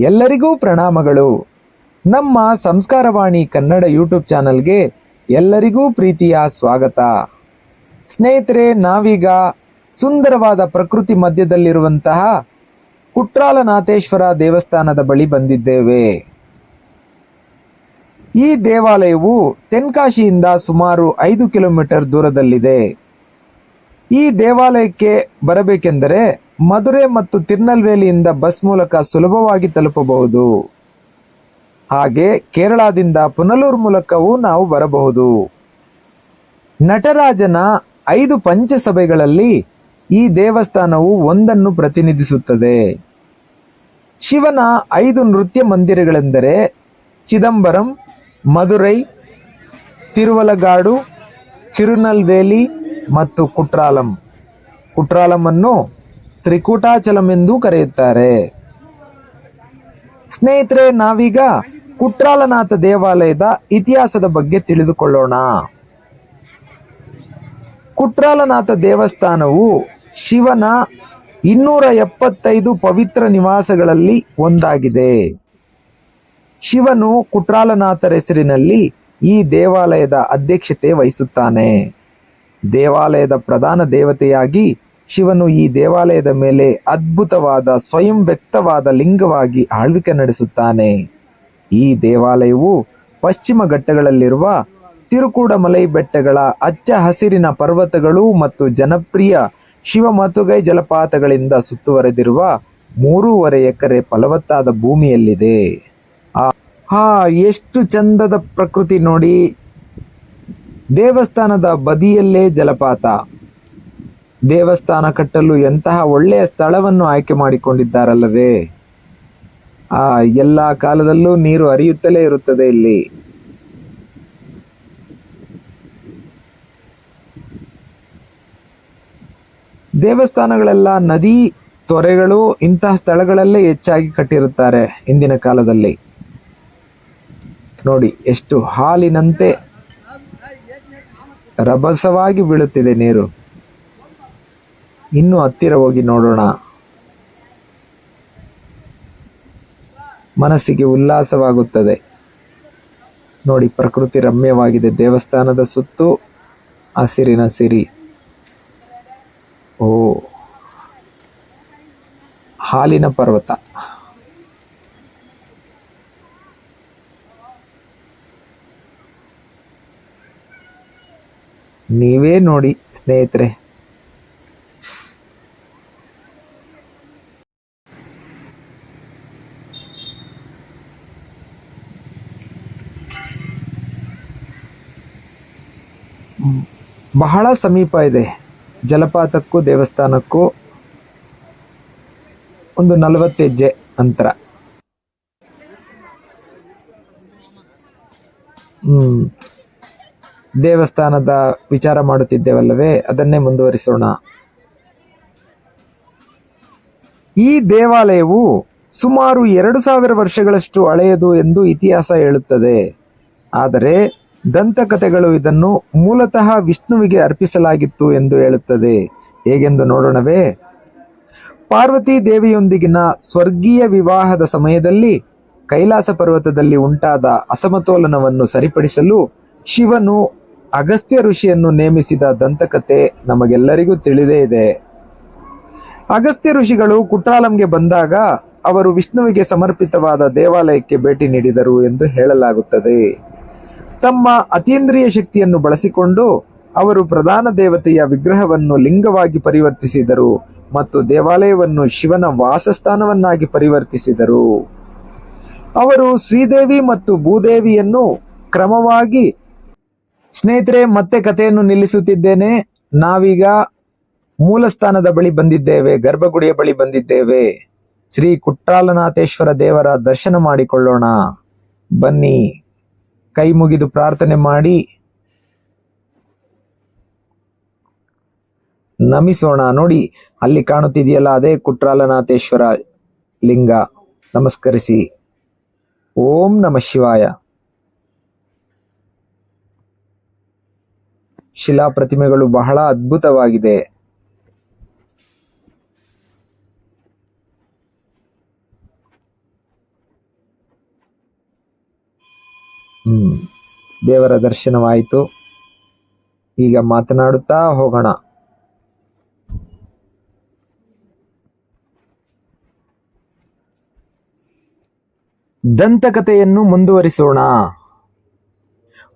ಎಲ್ಲರಿಗೂ ಪ್ರಣಾಮಗಳು. ನಮ್ಮ ಸಂಸ್ಕಾರವಾಣಿ ಕನ್ನಡ ಯೂಟ್ಯೂಬ್ ಚಾನಲ್ಗೆ ಎಲ್ಲರಿಗೂ ಪ್ರೀತಿಯ ಸ್ವಾಗತ. ಸ್ನೇಹಿತರೆ, ನಾವೀಗ ಸುಂದರವಾದ ಪ್ರಕೃತಿ ಮಧ್ಯದಲ್ಲಿರುವಂತಹ ಕುಟ್ರಾಲನಾಥೇಶ್ವರ ದೇವಸ್ಥಾನದ ಬಳಿ ಬಂದಿದ್ದೇವೆ. ಈ ದೇವಾಲಯವು ತೆನ್ಕಾಶಿಯಿಂದ ಸುಮಾರು 5 ಕಿಲೋಮೀಟರ್ ದೂರದಲ್ಲಿದೆ. ಈ ದೇವಾಲಯಕ್ಕೆ ಬರಬೇಕೆಂದರೆ ಮಧುರೆ ಮತ್ತು ತಿರುನಲ್ವೇಲಿಯಿಂದ ಬಸ್ ಮೂಲಕ ಸುಲಭವಾಗಿ ತಲುಪಬಹುದು. ಹಾಗೆ ಕೇರಳದಿಂದ ಪುನಲೂರು ಮೂಲಕವೂ ನಾವು ಬರಬಹುದು. ನಟರಾಜನ 5 ಪಂಚಸಭೆಗಳಲ್ಲಿ ಈ ದೇವಸ್ಥಾನವು ಒಂದನ್ನು ಪ್ರತಿನಿಧಿಸುತ್ತದೆ. ಶಿವನ 5 ನೃತ್ಯ ಮಂದಿರಗಳೆಂದರೆ ಚಿದಂಬರಂ, ಮಧುರೈ, ತಿರುವಲಗಾಡು, ತಿರುನಲ್ವೇಲಿ ಮತ್ತು ಕುಟ್ರಾಲಂ. ಕುಟ್ರಾಲಂ ಅನ್ನು ತ್ರಿಕೂಟಾಚಲಂ ಎಂದೂ ಕರೆಯುತ್ತಾರೆ. ಸ್ನೇಹಿತರೆ, ನಾವೀಗ ಕುಟ್ರಾಲನಾಥ ದೇವಾಲಯದ ಇತಿಹಾಸದ ಬಗ್ಗೆ ತಿಳಿದುಕೊಳ್ಳೋಣ. ಕುಟ್ರಾಲನಾಥ ದೇವಸ್ಥಾನವು ಶಿವನ 275 ಪವಿತ್ರ ನಿವಾಸಗಳಲ್ಲಿ ಒಂದಾಗಿದೆ. ಶಿವನು ಕುಟ್ರಾಲನಾಥರ ಹೆಸರಿನಲ್ಲಿ ಈ ದೇವಾಲಯದ ಅಧ್ಯಕ್ಷತೆ ವಹಿಸುತ್ತಾನೆ. ದೇವಾಲಯದ ಪ್ರಧಾನ ದೇವತೆಯಾಗಿ ಶಿವನು ಈ ದೇವಾಲಯದ ಮೇಲೆ ಅದ್ಭುತವಾದ ಸ್ವಯಂ ವ್ಯಕ್ತವಾದ ಲಿಂಗವಾಗಿ ಆಳ್ವಿಕೆ ನಡೆಸುತ್ತಾನೆ. ಈ ದೇವಾಲಯವು ಪಶ್ಚಿಮ ಘಟ್ಟಗಳಲ್ಲಿರುವ ತಿರುಕೂಡಮಲೈ ಬೆಟ್ಟಗಳ ಹಚ್ಚ ಹಸಿರಿನ ಪರ್ವತಗಳು ಮತ್ತು ಜನಪ್ರಿಯ ಶಿವಮತುಗೈ ಜಲಪಾತಗಳಿಂದ ಸುತ್ತುವರೆದಿರುವ 3.5 ಎಕರೆ ಫಲವತ್ತಾದ ಭೂಮಿಯಲ್ಲಿದೆ. ಎಷ್ಟು ಚಂದದ ಪ್ರಕೃತಿ ನೋಡಿ. ದೇವಸ್ಥಾನದ ಬದಿಯಲ್ಲೇ ಜಲಪಾತ. ದೇವಸ್ಥಾನ ಕಟ್ಟಲು ಎಂತಹ ಒಳ್ಳೆಯ ಸ್ಥಳವನ್ನು ಆಯ್ಕೆ ಮಾಡಿಕೊಂಡಿದ್ದಾರಲ್ಲವೇ. ಎಲ್ಲ ಕಾಲದಲ್ಲೂ ನೀರು ಹರಿಯುತ್ತಲೇ ಇರುತ್ತದೆ ಇಲ್ಲಿ. ದೇವಸ್ಥಾನಗಳೆಲ್ಲ ನದಿ, ತೊರೆಗಳು ಇಂತಹ ಸ್ಥಳಗಳಲ್ಲೇ ಹೆಚ್ಚಾಗಿ ಕಟ್ಟಿರುತ್ತಾರೆ ಇಂದಿನ ಕಾಲದಲ್ಲಿ. ನೋಡಿ, ಎಷ್ಟು ಹಾಲಿನಂತೆ ರಭಸವಾಗಿ ಬೀಳುತ್ತಿದೆ ನೀರು. ಇನ್ನು ಹತ್ತಿರ ಹೋಗಿ ನೋಡೋಣ. ಮನಸ್ಸಿಗೆ ಉಲ್ಲಾಸವಾಗುತ್ತದೆ. ನೋಡಿ, ಪ್ರಕೃತಿ ರಮ್ಯವಾಗಿದೆ. ದೇವಸ್ಥಾನದ ಸುತ್ತು ಹಸಿರಿನ ಸಿರಿ. ಹಾಲಿನ ಪರ್ವತ. ನೀವೇ ನೋಡಿ ಸ್ನೇಹಿತರೆ. ಬಹಳ ಸಮೀಪ ಇದೆ. ಜಲಪಾತಕ್ಕೂ ದೇವಸ್ಥಾನಕ್ಕೂ ಒಂದು 40 ಹೆಜ್ಜೆ ಅಂತರ. ದೇವಸ್ಥಾನದ ವಿಚಾರ ಮಾಡುತ್ತಿದ್ದೇವಲ್ಲವೇ, ಅದನ್ನೇ ಮುಂದುವರಿಸೋಣ. ಈ ದೇವಾಲಯವು ಸುಮಾರು 2000 ವರ್ಷಗಳಷ್ಟು ಹಳೆಯದು ಎಂದು ಇತಿಹಾಸ ಹೇಳುತ್ತದೆ. ಆದರೆ ದಂತಕಥೆಗಳು ಇದನ್ನು ಮೂಲತಃ ವಿಷ್ಣುವಿಗೆ ಅರ್ಪಿಸಲಾಗಿತ್ತು ಎಂದು ಹೇಳುತ್ತದೆ. ಹೇಗೆಂದು ನೋಡೋಣವೇ. ಪಾರ್ವತಿ ದೇವಿಯೊಂದಿಗಿನ ಸ್ವರ್ಗೀಯ ವಿವಾಹದ ಸಮಯದಲ್ಲಿ ಕೈಲಾಸ ಪರ್ವತದಲ್ಲಿ ಉಂಟಾದ ಅಸಮತೋಲನವನ್ನು ಸರಿಪಡಿಸಲು ಶಿವನು ಅಗಸ್ತ್ಯ ಋಷಿಯನ್ನು ನೇಮಿಸಿದ ದಂತಕಥೆ ನಮಗೆಲ್ಲರಿಗೂ ತಿಳಿದೇ ಇದೆ. ಅಗಸ್ತ್ಯ ಋಷಿಗಳು ಕುಟ್ರಾಲಂಗೆ ಬಂದಾಗ ಅವರು ವಿಷ್ಣುವಿಗೆ ಸಮರ್ಪಿತವಾದ ದೇವಾಲಯಕ್ಕೆ ಭೇಟಿ ನೀಡಿದರು ಎಂದು ಹೇಳಲಾಗುತ್ತದೆ. ತಮ್ಮ ಅತೀಂದ್ರಿಯ ಶಕ್ತಿಯನ್ನು ಬಳಸಿಕೊಂಡು ಅವರು ಪ್ರಧಾನ ದೇವತೆಯ ವಿಗ್ರಹವನ್ನು ಲಿಂಗವಾಗಿ ಪರಿವರ್ತಿಸಿದರು ಮತ್ತು ದೇವಾಲಯವನ್ನು ಶಿವನ ವಾಸಸ್ಥಾನವನ್ನಾಗಿ ಪರಿವರ್ತಿಸಿದರು. ಅವರು ಶ್ರೀದೇವಿ ಮತ್ತು ಭೂದೇವಿಯನ್ನು ಕ್ರಮವಾಗಿ. ಸ್ನೇಹಿತರೆ, ಮತ್ತೆ ಕಥೆಯನ್ನು ನಿಲ್ಲಿಸುತ್ತಿದ್ದೇನೆ. ನಾವೀಗ ಮೂಲಸ್ಥಾನದ ಬಳಿ ಬಂದಿದ್ದೇವೆ, ಗರ್ಭಗುಡಿಯ ಬಳಿ ಬಂದಿದ್ದೇವೆ. ಶ್ರೀ ಕುಟ್ರಾಲನಾಥೇಶ್ವರ ದೇವರ ದರ್ಶನ ಮಾಡಿಕೊಳ್ಳೋಣ. ಬನ್ನಿ, ಕೈ ಮುಗಿದು ಪ್ರಾರ್ಥನೆ ಮಾಡಿ ನಮಿಸೋಣ. ನೋಡಿ, ಅಲ್ಲಿ ಕಾಣುತ್ತಿದೆಯಲ್ಲ, ಅದೇ ಕುಟ್ರಾಲನಾಥೇಶ್ವರ ಲಿಂಗ. ನಮಸ್ಕರಿಸಿ. ಓಂ ನಮಃ ಶಿವಾಯ. ಶಿಲಾ ಪ್ರತಿಮೆಗಳು ಬಹಳ ಅದ್ಭುತವಾಗಿದೆ. ದೇವರ ದರ್ಶನವಾಯಿತು. ಈಗ ಮಾತನಾಡುತ್ತಾ ಹೋಗೋಣ. ದಂತಕಥೆಯನ್ನು ಮುಂದುವರಿಸೋಣ.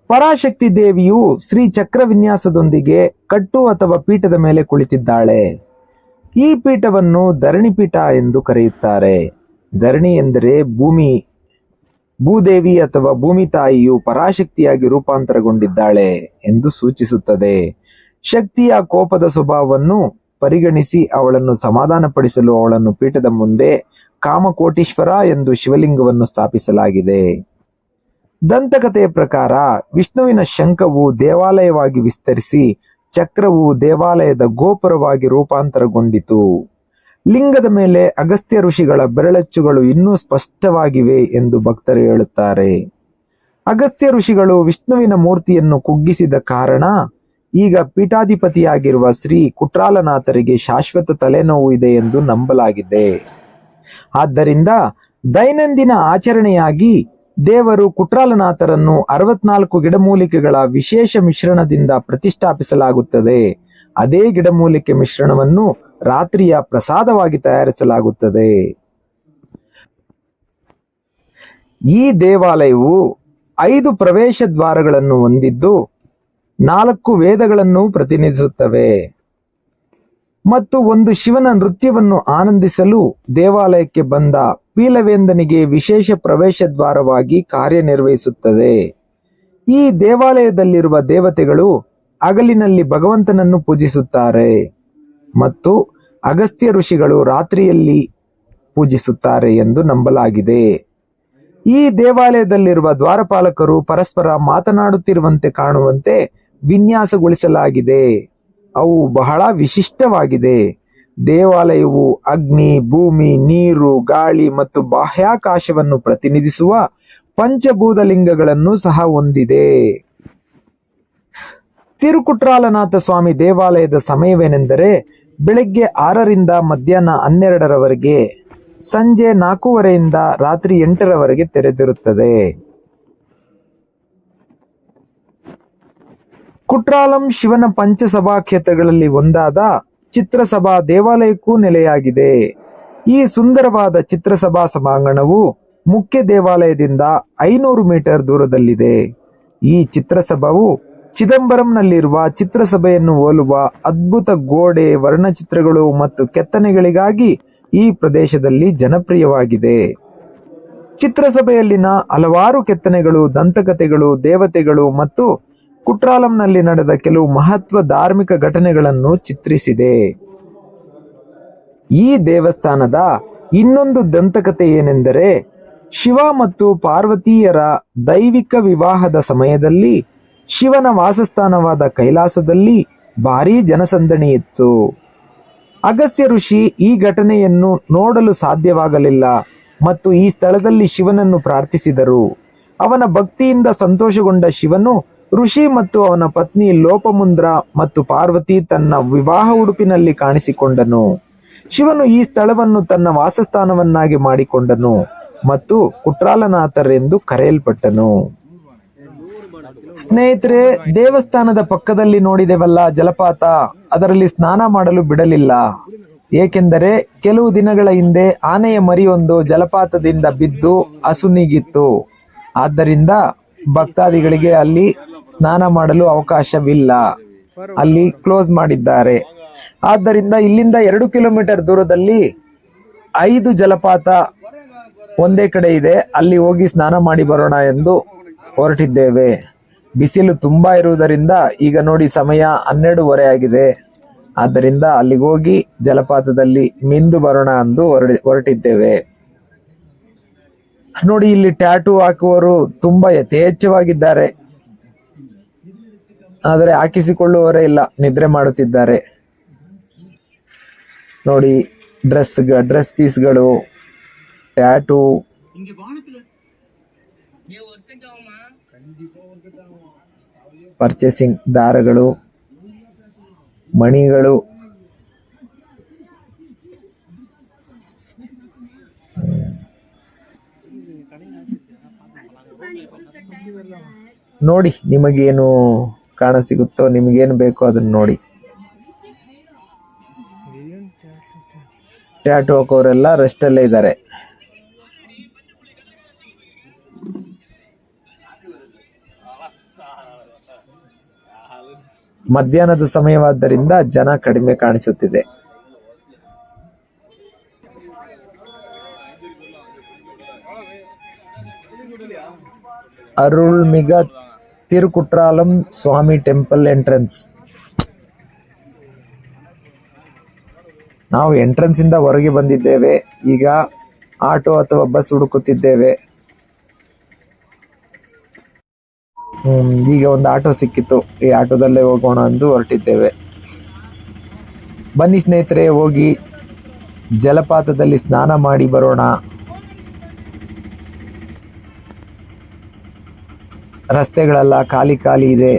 ಪರಾಶಕ್ತಿ ದೇವಿಯು ಶ್ರೀ ಚಕ್ರ ವಿನ್ಯಾಸದೊಂದಿಗೆ ಕಟ್ಟು ಅಥವಾ ಪೀಠದ ಮೇಲೆ ಕುಳಿತಿದ್ದಾಳೆ. ಈ ಪೀಠವನ್ನು ಧರಣಿ ಪೀಠ ಎಂದು ಕರೆಯುತ್ತಾರೆ. ಧರಣಿ ಎಂದರೆ ಭೂದೇವಿ ಅಥವಾ ಭೂಮಿ ತಾಯಿಯು ಪರಾಶಕ್ತಿಯಾಗಿ ರೂಪಾಂತರಗೊಂಡಿದ್ದಾಳೆ ಎಂದು ಸೂಚಿಸುತ್ತದೆ. ಶಕ್ತಿಯ ಕೋಪದ ಸ್ವಭಾವವನ್ನು ಪರಿಗಣಿಸಿ ಅವಳನ್ನು ಸಮಾಧಾನಪಡಿಸಲು ಅವಳನ್ನು ಪೀಠದ ಮುಂದೆ ಕಾಮಕೋಟೀಶ್ವರ ಎಂದು ಶಿವಲಿಂಗವನ್ನು ಸ್ಥಾಪಿಸಲಾಗಿದೆ. ದಂತಕಥೆಯ ಪ್ರಕಾರ ವಿಷ್ಣುವಿನ ಶಂಖವು ದೇವಾಲಯವಾಗಿ ವಿಸ್ತರಿಸಿ ಚಕ್ರವು ದೇವಾಲಯದ ಗೋಪುರವಾಗಿ ರೂಪಾಂತರಗೊಂಡಿತು. ಲಿಂಗದ ಮೇಲೆ ಅಗಸ್ತ್ಯ ಋಷಿಗಳ ಬೆರಳಚ್ಚುಗಳು ಇನ್ನೂ ಸ್ಪಷ್ಟವಾಗಿವೆ ಎಂದು ಭಕ್ತರು ಹೇಳುತ್ತಾರೆ. ಅಗಸ್ತ್ಯ ಋಷಿಗಳು ವಿಷ್ಣುವಿನ ಮೂರ್ತಿಯನ್ನು ಕುಗ್ಗಿಸಿದ ಕಾರಣ ಈಗ ಪೀಠಾಧಿಪತಿಯಾಗಿರುವ ಶ್ರೀ ಕುಟ್ರಾಲನಾಥರಿಗೆ ಶಾಶ್ವತ ತಲೆನೋವು ಇದೆ ಎಂದು ನಂಬಲಾಗಿದೆ. ಆದ್ದರಿಂದ ದೈನಂದಿನ ಆಚರಣೆಯಾಗಿ ದೇವರು ಕುಟ್ರಾಲನಾಥರನ್ನು 64 ಗಿಡಮೂಲಿಕೆಗಳ ವಿಶೇಷ ಮಿಶ್ರಣದಿಂದ ಪ್ರತಿಷ್ಠಾಪಿಸಲಾಗುತ್ತದೆ. ಅದೇ ಗಿಡಮೂಲಿಕೆ ಮಿಶ್ರಣವನ್ನು ರಾತ್ರಿಯ ಪ್ರಸಾದವಾಗಿ ತಯಾರಿಸಲಾಗುತ್ತದೆ. ಈ ದೇವಾಲಯವು 5 ಪ್ರವೇಶ ದ್ವಾರಗಳನ್ನು ಹೊಂದಿದ್ದು 4 ವೇದಗಳನ್ನು ಪ್ರತಿನಿಧಿಸುತ್ತವೆ ಮತ್ತು ಒಂದು ಶಿವನ ನೃತ್ಯವನ್ನು ಆನಂದಿಸಲು ದೇವಾಲಯಕ್ಕೆ ಬಂದ ಪೀಲವೇಂದನಿಗೆ ವಿಶೇಷ ಪ್ರವೇಶ ದ್ವಾರವಾಗಿ ಕಾರ್ಯನಿರ್ವಹಿಸುತ್ತದೆ. ಈ ದೇವಾಲಯದಲ್ಲಿರುವ ದೇವತೆಗಳು ಹಗಲಿನಲ್ಲಿ ಭಗವಂತನನ್ನು ಪೂಜಿಸುತ್ತಾರೆ ಮತ್ತು ಅಗಸ್ತ್ಯ ಋಷಿಗಳು ರಾತ್ರಿಯಲ್ಲಿ ಪೂಜಿಸುತ್ತಾರೆ ಎಂದು ನಂಬಲಾಗಿದೆ. ಈ ದೇವಾಲಯದಲ್ಲಿರುವ ದ್ವಾರಪಾಲಕರು ಪರಸ್ಪರ ಮಾತನಾಡುತ್ತಿರುವಂತೆ ಕಾಣುವಂತೆ ವಿನ್ಯಾಸಗೊಳಿಸಲಾಗಿದೆ. ಅವು ಬಹಳ ವಿಶಿಷ್ಟವಾಗಿದೆ. ದೇವಾಲಯವು ಅಗ್ನಿ, ಭೂಮಿ, ನೀರು, ಗಾಳಿ ಮತ್ತು ಬಾಹ್ಯಾಕಾಶವನ್ನು ಪ್ರತಿನಿಧಿಸುವ ಪಂಚಭೂತಲಿಂಗಗಳನ್ನು ಸಹ ಹೊಂದಿದೆ. ತಿರುಕುಟ್ರಾಲನಾಥ ಸ್ವಾಮಿ ದೇವಾಲಯದ ಸಮಯವೇನೆಂದರೆ ಬೆಳಗ್ಗೆ 6ರಿಂದ ಮಧ್ಯಾಹ್ನ 12ರವರೆಗೆ, ಸಂಜೆ 4:30ರಿಂದ ರಾತ್ರಿ 8ರವರೆಗೆ ತೆರೆದಿರುತ್ತದೆ. ಕುಟ್ರಾಲಂ ಶಿವನ ಪಂಚಸಭಾ ಕ್ಷೇತ್ರಗಳಲ್ಲಿ ಒಂದಾದ ಚಿತ್ರಸಭಾ ದೇವಾಲಯಕ್ಕೂ ನೆಲೆಯಾಗಿದೆ. ಈ ಸುಂದರವಾದ ಚಿತ್ರಸಭಾ ಸಭಾಂಗಣವು ಮುಖ್ಯ ದೇವಾಲಯದಿಂದ 500 ಮೀಟರ್ ದೂರದಲ್ಲಿದೆ. ಈ ಚಿತ್ರಸಭಾವು ಚಿದಂಬರಂನಲ್ಲಿರುವ ಚಿತ್ರಸಭೆಯನ್ನು ಹೋಲುವ ಅದ್ಭುತ ಗೋಡೆ, ವರ್ಣಚಿತ್ರಗಳು ಮತ್ತು ಕೆತ್ತನೆಗಳಿಗಾಗಿ ಈ ಪ್ರದೇಶದಲ್ಲಿ ಜನಪ್ರಿಯವಾಗಿದೆ. ಚಿತ್ರಸಭೆಯಲ್ಲಿನ ಹಲವಾರು ಕೆತ್ತನೆಗಳು, ದಂತಕಥೆಗಳು, ದೇವತೆಗಳು ಮತ್ತು ಕುಟ್ರಾಲಂನಲ್ಲಿ ನಡೆದ ಕೆಲವು ಮಹತ್ವ ಧಾರ್ಮಿಕ ಘಟನೆಗಳನ್ನು ಚಿತ್ರಿಸಿದೆ. ಈ ದೇವಸ್ಥಾನದ ಇನ್ನೊಂದು ದಂತಕಥೆ ಏನೆಂದರೆ, ಶಿವ ಮತ್ತು ಪಾರ್ವತಿಯರ ದೈವಿಕ ವಿವಾಹದ ಸಮಯದಲ್ಲಿ ಶಿವನ ವಾಸಸ್ಥಾನವಾದ ಕೈಲಾಸದಲ್ಲಿ ಭಾರೀ ಜನಸಂದಣಿ ಇತ್ತು. ಅಗಸ್ತ್ಯ ಋಷಿ ಈ ಘಟನೆಯನ್ನು ನೋಡಲು ಸಾಧ್ಯವಾಗಲಿಲ್ಲ ಮತ್ತು ಈ ಸ್ಥಳದಲ್ಲಿ ಶಿವನನ್ನು ಪ್ರಾರ್ಥಿಸಿದರು. ಅವನ ಭಕ್ತಿಯಿಂದ ಸಂತೋಷಗೊಂಡ ಶಿವನು ಋಷಿ ಮತ್ತು ಅವನ ಪತ್ನಿ ಲೋಪಮುಂದ್ರ ಮತ್ತು ಪಾರ್ವತಿ ತನ್ನ ವಿವಾಹ ಉಡುಪಿನಲ್ಲಿ ಕಾಣಿಸಿಕೊಂಡನು. ಶಿವನು ಈ ಸ್ಥಳವನ್ನು ತನ್ನ ವಾಸಸ್ಥಾನವನ್ನಾಗಿ ಮಾಡಿಕೊಂಡನು ಮತ್ತು ಕುಟ್ರಾಲನಾಥರೆಂದು ಕರೆಯಲ್ಪಟ್ಟನು. ಸ್ನೇಹಿತರೆ, ದೇವಸ್ಥಾನದ ಪಕ್ಕದಲ್ಲಿ ನೋಡಿದೆವಲ್ಲ ಜಲಪಾತ, ಅದರಲ್ಲಿ ಸ್ನಾನ ಮಾಡಲು ಬಿಡಲಿಲ್ಲ. ಏಕೆಂದರೆ ಕೆಲವು ದಿನಗಳ ಹಿಂದೆ ಆನೆಯ ಮರಿಯೊಂದು ಜಲಪಾತದಿಂದ ಬಿದ್ದು ಅಸುನೀಗಿತ್ತು. ಆದ್ದರಿಂದ ಭಕ್ತಾದಿಗಳಿಗೆ ಅಲ್ಲಿ ಸ್ನಾನ ಮಾಡಲು ಅವಕಾಶವಿಲ್ಲ, ಅಲ್ಲಿ ಕ್ಲೋಸ್ ಮಾಡಿದ್ದಾರೆ. ಆದ್ದರಿಂದ ಇಲ್ಲಿಂದ 2 ಕಿಲೋಮೀಟರ್ ದೂರದಲ್ಲಿ 5 ಜಲಪಾತ ಒಂದೇ ಕಡೆ ಇದೆ. ಅಲ್ಲಿ ಹೋಗಿ ಸ್ನಾನ ಮಾಡಿ ಬರೋಣ ಎಂದು ಹೊರಟಿದ್ದೇವೆ. ಬಿಸಿಲು ತುಂಬಾ ಇರುವುದರಿಂದ ಈಗ ನೋಡಿ ಸಮಯ 12:30 ಆಗಿದೆ. ಆದ್ದರಿಂದ ಅಲ್ಲಿಗೆ ಹೋಗಿ ಜಲಪಾತದಲ್ಲಿ ಮಿಂದು ಬರೋಣ ಎಂದು ಹೊರಟಿದ್ದೇವೆ. ನೋಡಿ, ಇಲ್ಲಿ ಟ್ಯಾಟೂ ಹಾಕುವವರು ತುಂಬಾ ಯಥೇಚ್ಛವಾಗಿದ್ದಾರೆ, ಆದರೆ ಹಾಕಿಸಿಕೊಳ್ಳುವವರೇ ಇಲ್ಲ, ನಿದ್ರೆ ಮಾಡುತ್ತಿದ್ದಾರೆ. ನೋಡಿ, ಡ್ರೆಸ್ ಪೀಸ್ಗಳು, ಟ್ಯಾಟೂ, ಪರ್ಚೇಸಿಂಗ್ ದಾರಗಳು, ಮಣಿಗಳು, ನೋಡಿ, ನಿಮಗೇನು ಕಾಣ ಸಿಗುತ್ತೋ, ನಿಮಗೇನು ಬೇಕೋ ಅದನ್ನ ನೋಡಿ. ಟ್ಯಾಟೂ ಹಾಕೋರೆಲ್ಲ ರೆಸ್ಟ್ ಅಲ್ಲೇ ಇದ್ದಾರೆ. ಮಧ್ಯಾಹ್ನದ ಸಮಯವಾದ್ದರಿಂದ ಜನ ಕಡಿಮೆ ಕಾಣಿಸುತ್ತಿದೆ. ಅರುಳ್ಮಿಗ ತಿರುಕುಟ್ರಾಲಂ ಸ್ವಾಮಿ ಟೆಂಪಲ್ ಎಂಟ್ರೆನ್ಸ್. ನಾವು ಎಂಟ್ರೆನ್ಸ್ ಇಂದ ಹೊರಗೆ ಬಂದಿದ್ದೇವೆ. ಈಗ ಆಟೋ ಅಥವಾ ಬಸ್ ಹುಡುಕುತ್ತಿದ್ದೇವೆ. ಈಗ ಒಂದು ಆಟೋ ಸಿಕ್ಕಿತ್ತು. ಈ ಆಟೋದಲ್ಲೇ ಹೋಗೋಣ ಎಂದು ಹೊರಟಿದ್ದೇವೆ. ಬನ್ನಿ ಸ್ನೇಹಿತರೆ, ಹೋಗಿ ಜಲಪಾತದಲ್ಲಿ ಸ್ನಾನ ಮಾಡಿ ಬರೋಣ. ರಸ್ತೆಗಳೆಲ್ಲ ಖಾಲಿ ಖಾಲಿ ಇದೆ.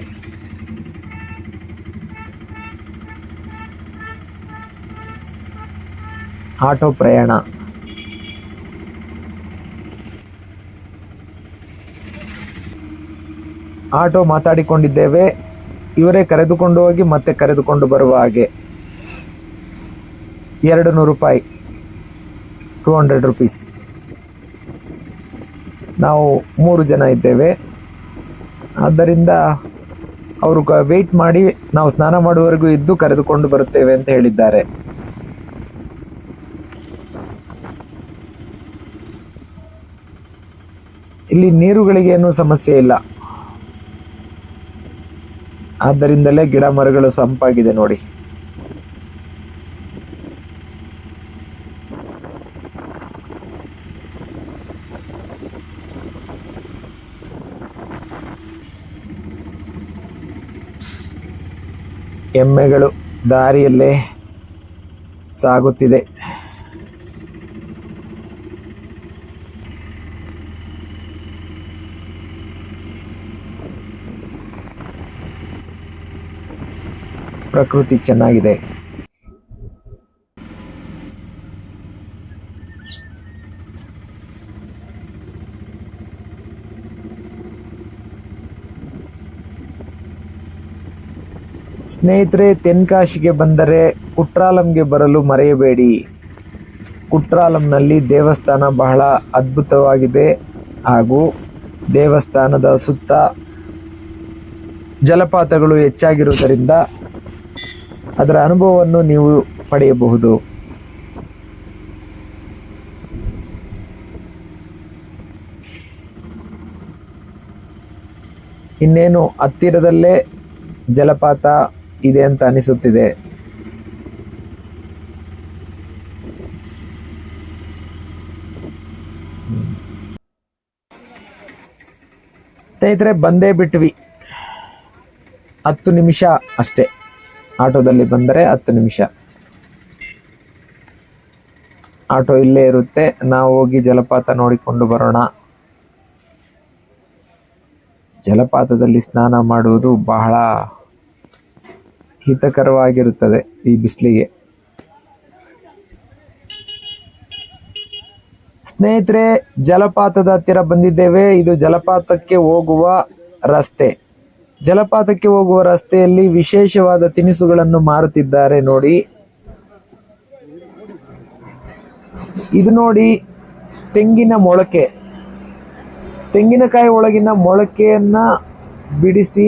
ಆಟೋ ಪ್ರಯಾಣ. ಆಟೋ ಮಾತಾಡಿಕೊಂಡಿದ್ದೇವೆ. ಇವರೇ ಕರೆದುಕೊಂಡು ಹೋಗಿ ಮತ್ತೆ ಕರೆದುಕೊಂಡು ಬರುವ ಹಾಗೆ. 200 ರೂಪಾಯಿ, 200 rupees. ನಾವು 3 ಜನ ಇದ್ದೇವೆ. ಆದ್ದರಿಂದ ಅವರು ವೆಯ್ಟ್ ಮಾಡಿ ನಾವು ಸ್ನಾನ ಮಾಡುವವರೆಗೂ ಇದ್ದು ಕರೆದುಕೊಂಡು ಬರುತ್ತೇವೆ ಅಂತ ಹೇಳಿದ್ದಾರೆ. ಇಲ್ಲಿ ನೀರುಗಳಿಗೆ ಏನೂ ಸಮಸ್ಯೆ ಇಲ್ಲ. ಆದ್ದರಿಂದಲೇ ಗಿಡ ಮರಗಳು ಸಂಪಾಗಿದೆ ನೋಡಿ. ಎಮ್ಮೆಗಳು ದಾರಿಯಲ್ಲೇ ಸಾಗುತ್ತಿದೆ. ಪ್ರಕೃತಿ ಚೆನ್ನಾಗಿದೆ. ಸ್ನೇಹಿತರೆ, ತೆನ್ಕಾಶಿಗೆ ಬಂದರೆ ಕುಟ್ರಾಲಂಗೆ ಬರಲು ಮರೆಯಬೇಡಿ. ಕುಟ್ರಾಲಂನಲ್ಲಿ ದೇವಸ್ಥಾನ ಬಹಳ ಅದ್ಭುತವಾಗಿದೆ ಹಾಗೂ ದೇವಸ್ಥಾನದ ಸುತ್ತ ಜಲಪಾತಗಳು ಹೆಚ್ಚಾಗಿರುವುದರಿಂದ ಅದರ ಅನುಭವವನ್ನು ನೀವು ಪಡೆಯಬಹುದು. ಇನ್ನೇನು ಹತ್ತಿರದಲ್ಲೇ ಜಲಪಾತ ಇದೆ ಅಂತ ಅನಿಸುತ್ತಿದೆ. ಸ್ನೇಹಿತರೆ, ಬಂದೇ ಬಿಟ್ವಿ. 10 ನಿಮಿಷ ಅಷ್ಟೇ. ಆಟೋದಲ್ಲಿ ಬಂದರೆ 10 ನಿಮಿಷ. ಆಟೋ ಇಲ್ಲೇ ಇರುತ್ತೆ. ನಾವು ಹೋಗಿ ಜಲಪಾತ ನೋಡಿಕೊಂಡು ಬರೋಣ. ಜಲಪಾತದಲ್ಲಿ ಸ್ನಾನ ಮಾಡುವುದು ಬಹಳ ಹಿತಕರವಾಗಿರುತ್ತದೆ ಈ ಬಿಸಿಲಿಗೆ. ಸ್ನೇಹಿತರೆ, ಜಲಪಾತದ ಹತ್ತಿರ ಬಂದಿದ್ದೇವೆ. ಇದು ಜಲಪಾತಕ್ಕೆ ಹೋಗುವ ರಸ್ತೆ. ಜಲಪಾತಕ್ಕೆ ಹೋಗುವ ರಸ್ತೆಯಲ್ಲಿ ವಿಶೇಷವಾದ ತಿನಿಸುಗಳನ್ನು ಮಾರುತ್ತಿದ್ದಾರೆ ನೋಡಿ. ಇದು ನೋಡಿ, ತೆಂಗಿನ ಮೊಳಕೆ. ತೆಂಗಿನಕಾಯಿ ಒಳಗಿನ ಮೊಳಕೆಯನ್ನ ಬಿಡಿಸಿ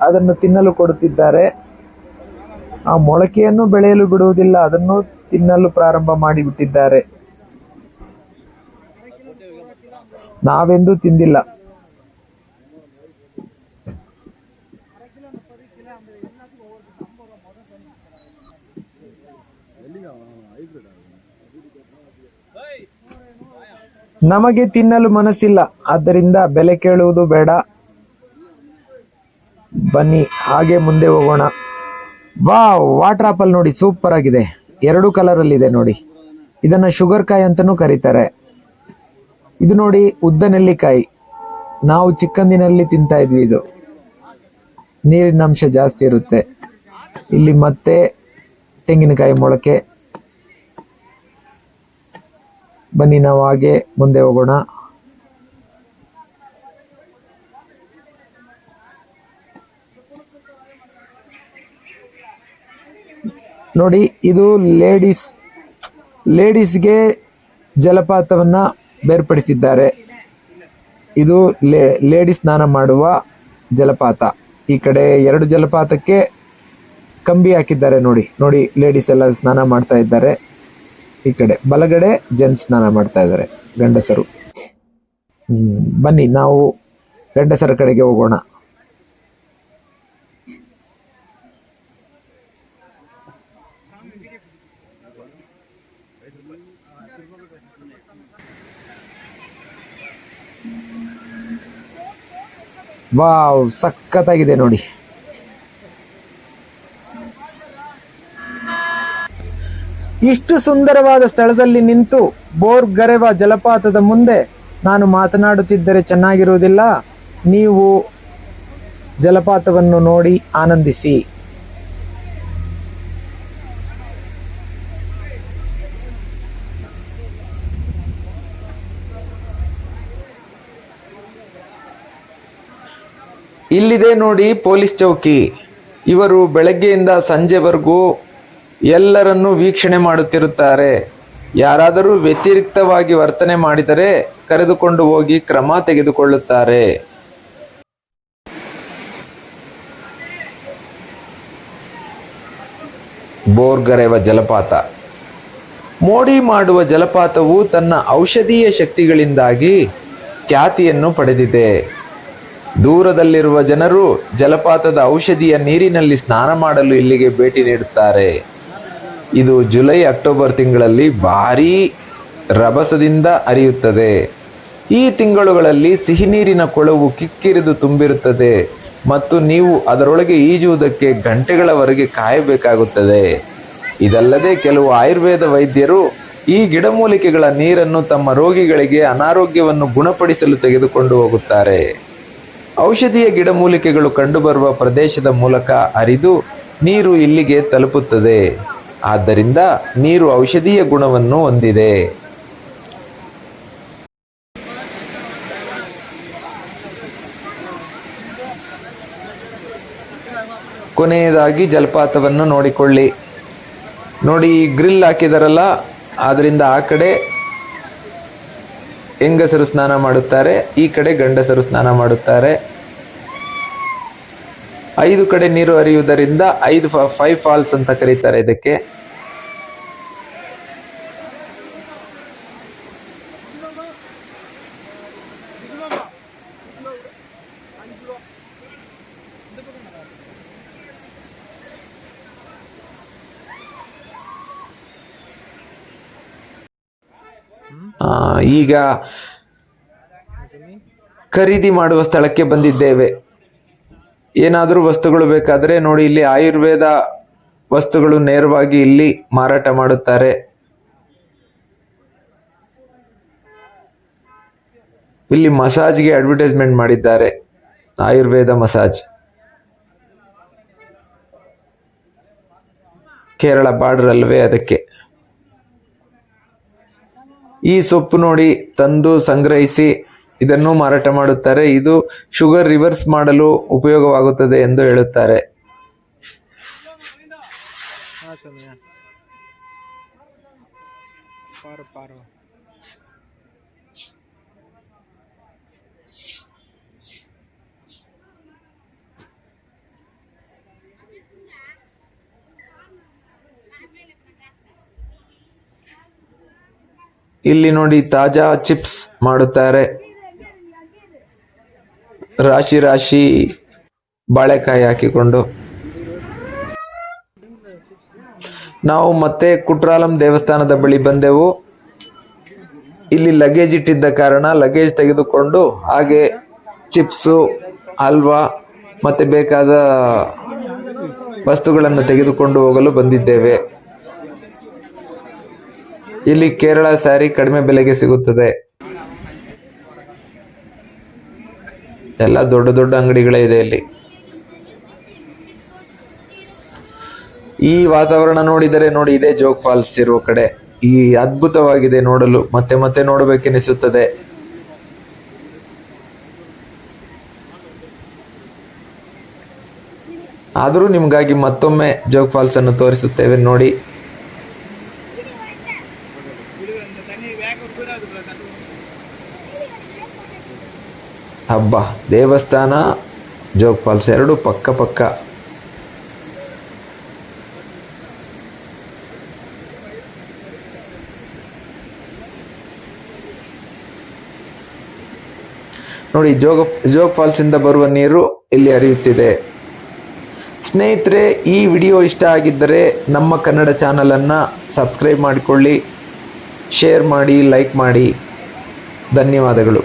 ಅದನ್ನು ತಿನ್ನಲು ಕೊಡುತ್ತಿದ್ದಾರೆ. ಆ ಮೊಳಕೆಯನ್ನು ಬೆಳೆಯಲು ಬಿಡುವುದಿಲ್ಲ, ಅದನ್ನು ತಿನ್ನಲು ಪ್ರಾರಂಭ ಮಾಡಿಬಿಟ್ಟಿದ್ದಾರೆ. ನಾವೆಂದೂ ತಿಂದಿಲ್ಲ. ನಮಗೆ ತಿನ್ನಲು ಮನಸ್ಸಿಲ್ಲ, ಆದ್ದರಿಂದ ಬೆಲೆ ಕೇಳುವುದು ಬೇಡ. ಬನ್ನಿ ಹಾಗೆ ಮುಂದೆ ಹೋಗೋಣ. ವಾಟರ್ ಆಪಲ್ ನೋಡಿ, ಸೂಪರ್ ಆಗಿದೆ. 2 ಕಲರ್ ಅಲ್ಲಿ ಇದೆ ನೋಡಿ. ಇದನ್ನ ಶುಗರ್ ಕಾಯಿ ಅಂತಾನೂ ಕರೀತಾರೆ. ಇದು ನೋಡಿ, ಉದ್ದ ನೆಲ್ಲಿಕಾಯಿ. ನಾವು ಚಿಕ್ಕಂದಿನಲ್ಲಿ ತಿಂತಾ ಇದ್ವಿ. ಇದು ನೀರಿನ ಅಂಶ ಜಾಸ್ತಿ ಇರುತ್ತೆ. ಇಲ್ಲಿ ಮತ್ತೆ ತೆಂಗಿನಕಾಯಿ ಮೊಳಕೆ. ಬನ್ನಿ ನಾವು ಹಾಗೆ ಮುಂದೆ ಹೋಗೋಣ. ನೋಡಿ, ಇದು ಲೇಡೀಸ್ಗೆ ಜಲಪಾತವನ್ನ ಬೇರ್ಪಡಿಸಿದ್ದಾರೆ. ಇದು ಲೇಡೀಸ್ ಸ್ನಾನ ಮಾಡುವ ಜಲಪಾತ. ಈ ಕಡೆ 2 ಜಲಪಾತಕ್ಕೆ ಕಂಬಿ ಹಾಕಿದ್ದಾರೆ. ನೋಡಿ ನೋಡಿ, ಲೇಡೀಸ್ ಎಲ್ಲ ಸ್ನಾನ ಮಾಡ್ತಾ ಇದ್ದಾರೆ. ಈ ಕಡೆ ಬಲಗಡೆ ಜೆಂಟ್ಸ್ ಸ್ನಾನ ಮಾಡ್ತಾ ಇದ್ದಾರೆ, ಗಂಡಸರು. ಬನ್ನಿ ನಾವು ಗಂಡಸರ ಕಡೆಗೆ ಹೋಗೋಣ. ವಾವ್, ಸಖತ್ತಾಗಿದೆ ನೋಡಿ. ಇಷ್ಟು ಸುಂದರವಾದ ಸ್ಥಳದಲ್ಲಿ ನಿಂತು ಬೋರ್ಗರೆವ ಜಲಪಾತದ ಮುಂದೆ ನಾನು ಮಾತನಾಡುತ್ತಿದ್ದರೆ ಚೆನ್ನಾಗಿರುವುದಿಲ್ಲ. ನೀವು ಜಲಪಾತವನ್ನು ನೋಡಿ ಆನಂದಿಸಿ. ಇಲ್ಲಿದೆ ನೋಡಿ ಪೊಲೀಸ್ ಚೌಕಿ. ಇವರು ಬೆಳಗ್ಗೆಯಿಂದ ಸಂಜೆವರೆಗೂ ಎಲ್ಲರನ್ನೂ ವೀಕ್ಷಣೆ ಮಾಡುತ್ತಿರುತ್ತಾರೆ. ಯಾರಾದರೂ ವ್ಯತಿರಿಕ್ತವಾಗಿ ವರ್ತನೆ ಮಾಡಿದರೆ ಕರೆದುಕೊಂಡು ಹೋಗಿ ಕ್ರಮ ತೆಗೆದುಕೊಳ್ಳುತ್ತಾರೆ. ಬೋರ್ಗರೆವ ಜಲಪಾತ. ಮೋಡಿ ಮಾಡುವ ಜಲಪಾತವು ತನ್ನ ಔಷಧೀಯ ಶಕ್ತಿಗಳಿಂದಾಗಿ ಖ್ಯಾತಿಯನ್ನು ಪಡೆದಿದೆ. ದೂರದಲ್ಲಿರುವ ಜನರು ಜಲಪಾತದ ಔಷಧಿಯ ನೀರಿನಲ್ಲಿ ಸ್ನಾನ ಮಾಡಲು ಇಲ್ಲಿಗೆ ಭೇಟಿ ನೀಡುತ್ತಾರೆ. ಇದು ಜುಲೈ ಅಕ್ಟೋಬರ್ ತಿಂಗಳಲ್ಲಿ ಭಾರೀ ರಭಸದಿಂದ ಹರಿಯುತ್ತದೆ. ಈ ತಿಂಗಳುಗಳಲ್ಲಿ ಸಿಹಿ ನೀರಿನ ಕೊಳವು ಕಿಕ್ಕಿರಿದು ತುಂಬಿರುತ್ತದೆ ಮತ್ತು ನೀವು ಅದರೊಳಗೆ ಈಜುವುದಕ್ಕೆ ಗಂಟೆಗಳವರೆಗೆ ಕಾಯಬೇಕಾಗುತ್ತದೆ. ಇದಲ್ಲದೆ ಕೆಲವು ಆಯುರ್ವೇದ ವೈದ್ಯರು ಈ ಗಿಡಮೂಲಿಕೆಗಳ ನೀರನ್ನು ತಮ್ಮ ರೋಗಿಗಳಿಗೆ ಅನಾರೋಗ್ಯವನ್ನು ಗುಣಪಡಿಸಲು ತೆಗೆದುಕೊಂಡು ಹೋಗುತ್ತಾರೆ. ಔಷಧೀಯ ಗಿಡಮೂಲಿಕೆಗಳು ಕಂಡುಬರುವ ಪ್ರದೇಶದ ಮೂಲಕ ಹರಿದು ನೀರು ಇಲ್ಲಿಗೆ ತಲುಪುತ್ತದೆ. ಆದ್ದರಿಂದ ನೀರು ಔಷಧೀಯ ಗುಣವನ್ನು ಹೊಂದಿದೆ. ಕೊನೆಯದಾಗಿ ಜಲಪಾತವನ್ನು ನೋಡಿಕೊಳ್ಳಿ. ನೋಡಿ, ಗ್ರಿಲ್ ಹಾಕಿದಾರಲ್ಲ, ಆದ್ರಿಂದ ಆ ಕಡೆ ಹೆಂಗಸರು ಸ್ನಾನ ಮಾಡುತ್ತಾರೆ, ಈ ಕಡೆ ಗಂಡಸರು ಸ್ನಾನ ಮಾಡುತ್ತಾರೆ. 5 ಕಡೆ ನೀರು ಹರಿಯುವುದರಿಂದ 5 ಫಾಲ್ಸ್ ಅಂತ ಕರೀತಾರೆ ಇದಕ್ಕೆ. ಈಗ ಖರೀದಿ ಮಾಡುವ ಸ್ಥಳಕ್ಕೆ ಬಂದಿದ್ದೇವೆ. ಏನಾದರೂ ವಸ್ತುಗಳು ಬೇಕಾದರೆ ನೋಡಿ, ಇಲ್ಲಿ ಆಯುರ್ವೇದ ವಸ್ತುಗಳು ನೇರವಾಗಿ ಇಲ್ಲಿ ಮಾರಾಟ ಮಾಡುತ್ತಾರೆ. ಇಲ್ಲಿ ಮಸಾಜ್ಗೆ ಅಡ್ವರ್ಟೈಸ್ಮೆಂಟ್ ಮಾಡಿದ್ದಾರೆ, ಆಯುರ್ವೇದ ಮಸಾಜ್. ಕೇರಳ ಬಾರ್ಡರ್ ಅಲ್ವೇ, ಅದಕ್ಕೆ. ಈ ಸೊಪ್ಪು ನೋಡಿ, ತಂದು ಸಂಗ್ರಹಿಸಿ ಇದನ್ನು ಮಾರಾಟ ಮಾಡುತ್ತಾರೆ. ಇದು ಶುಗರ್ ರಿವರ್ಸ್ ಮಾಡಲು ಉಪಯೋಗವಾಗುತ್ತದೆ ಎಂದು ಹೇಳುತ್ತಾರೆ. ಇಲ್ಲಿ ನೋಡಿ, ತಾಜಾ ಚಿಪ್ಸ್ ಮಾಡುತ್ತಾರೆ. ರಾಶಿ ರಾಶಿ ಬಾಳೆಕಾಯಿ ಹಾಕಿಕೊಂಡು. ನಾವು ಮತ್ತೆ ಕುಟ್ರಾಲಂ ದೇವಸ್ಥಾನದ ಬಳಿ ಬಂದೆವು. ಇಲ್ಲಿ ಲಗೇಜ್ ಇಟ್ಟಿದ್ದ ಕಾರಣ ಲಗೇಜ್ ತೆಗೆದುಕೊಂಡು ಹಾಗೆ ಚಿಪ್ಸು, ಹಲ್ವಾ ಮತ್ತೆ ಬೇಕಾದ ವಸ್ತುಗಳನ್ನು ತೆಗೆದುಕೊಂಡು ಹೋಗಲು ಬಂದಿದ್ದೇವೆ. ಇಲ್ಲಿ ಕೇರಳ ಸ್ಯಾರಿ ಕಡಿಮೆ ಬೆಲೆಗೆ ಸಿಗುತ್ತದೆ. ಎಲ್ಲ ದೊಡ್ಡ ದೊಡ್ಡ ಅಂಗಡಿಗಳೇ ಇದೆ ಇಲ್ಲಿ. ಈ ವಾತಾವರಣ ನೋಡಿದರೆ ನೋಡಿ, ಇದೇ ಜೋಗ್ ಫಾಲ್ಸ್ ಇರುವ ಕಡೆ. ಈ ಅದ್ಭುತವಾಗಿದೆ ನೋಡಲು, ಮತ್ತೆ ಮತ್ತೆ ನೋಡಬೇಕೆನಿಸುತ್ತದೆ. ಆದರೂ ನಿಮಗಾಗಿ ಮತ್ತೊಮ್ಮೆ ಜೋಗ್ ಫಾಲ್ಸನ್ನು ತೋರಿಸುತ್ತೇವೆ ನೋಡಿ. ಹಬ್ಬ, ದೇವಸ್ಥಾನ ಜೋಗ್ ಫಾಲ್ಸ್ ಎರಡು ಪಕ್ಕ ಪಕ್ಕ. ನೋಡಿ, ಜೋಗ್ ಫಾಲ್ಸಿಂದ ಬರುವ ನೀರು ಇಲ್ಲಿ ಹರಿಯುತ್ತಿದೆ. ಸ್ನೇಹಿತರೆ, ಈ ವಿಡಿಯೋ ಇಷ್ಟ ಆಗಿದ್ದರೆ ನಮ್ಮ ಕನ್ನಡ ಚಾನಲನ್ನು ಸಬ್ಸ್ಕ್ರೈಬ್ ಮಾಡಿಕೊಳ್ಳಿ, ಶೇರ್ ಮಾಡಿ, ಲೈಕ್ ಮಾಡಿ. ಧನ್ಯವಾದಗಳು.